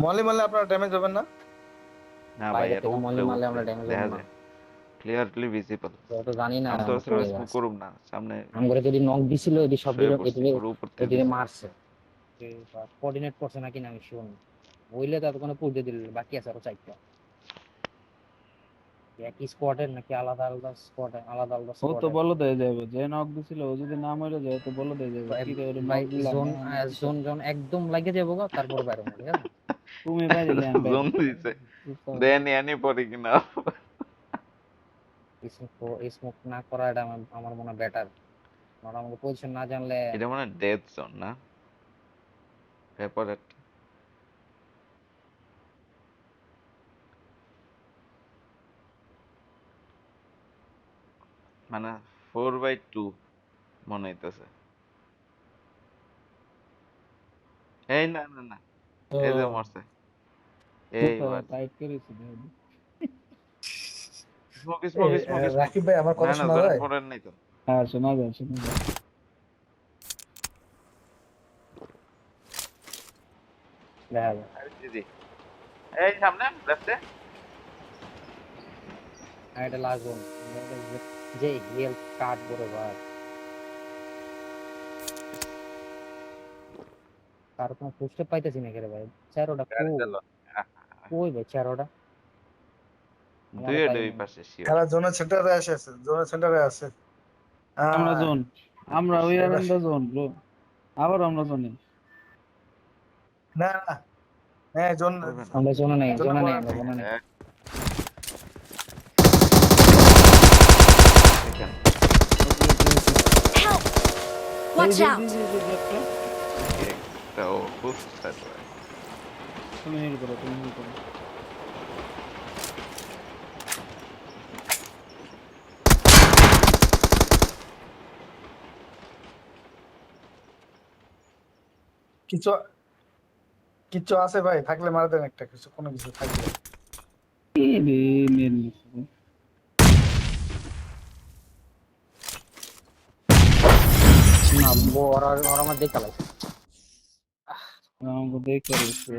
মলে মারলে আপনার ড্যামেজ হবে না? না ভাই, বাইরে এর থেকে মলি উপরে মারলে উপরে আমরা ড্যামেজ দেখা হবো না। যায়, ক্লিয়ারলি ভিজিবল। তো জানি না আমি তো আসলে কই স্মোক আছে। করুম না, সামনে আমগরে যদি নক দিছিল এদি সব শুয়ে পড়ছি, পুরো উপর থেকে এদিকে দিছে। মারছে। কোঅর্ডিনেট করছে নাকি না আমি শিওর না। বইলে তো এতক্ষণে পুড়ে দিল, বাকি আছে আরো 4টা। একই স্কোয়াডের নাকি আলাদা আলাদা স্কোয়াডে, আলাদা আলাদা ও তো স্কোয়াডের? বলে দিয়ে যাবে, যে নক দিছিল ও যদি না মরে যায় তো বলে দিয়ে যাবে, ভাই কি রে ওরে ভাই নক দিলাম জোন না আমি কি জোন করব? জোন একদম লাগে যাবো গা, তারপর বাইরে হবে, ঠিক আছে? তুমি বাইরে দিলে আমি বাইরে জোন দিলাম। দিছে, বুঝতে পারছো? দেন এনি পরে কিনা। স্মোক না করা এটা আমার মনে হয় বেটার। কারণ আমাকে পজিশন না জানলে। এটা মানে ডেথ জোন না, ভেপোরেট। মানে 4/2 মনে হইতেছে। এই না না না, তো এই যে মরছে, এইবার টাইট করেছি দেখো। Smoke smoke smoke smoke. Rakib ভাই আমার না কথা না, শোনা জোনের যায়? পরের নাই তো। হ্যাঁ শোনা যায় শোনা যায়। দেখা যায়। জি জি, এই সামনে লেফটে। আর এটা লাস্ট জোন। যে হেলথ কার্ড বড় ভাই, তার কোনো পুষতে পাইতেছি না কেরে ভাই। চারোটা গাড়ি চালো। কই ভাই চারোটা? আমারও দুই পাই দুই নাই। পাশে শিওর। খেলা জোনের সেন্টারে আসে, জোনের সেন্টারে আছে। আমরা হ্যাঁ জোন, আমরা উই আর এটা ইন দ্য জোন ব্রো। আবার আমরা জোনে। না না, হ্যাঁ জোন, করবে না। আমরা জোনে নাই, জোনে জোনে নাই, পড়ে আমরা নাই। জোনে নাই। দেখেন, ওকে ওকে ওকে। Help! এই Watch যে out! যে একটা। একটা ও বুঝতে পারে। তুমি হিল করো, তুমি হিল করো। কিছু কিছু আছে ভাই, থাকলে মারা দেন একটা কিছু, কোনো কিছু থাকলে। এই রে মেন মিস। না ওরা ওরা আমার দেখা লাগছে। আমাকে দেখে রয়েছে।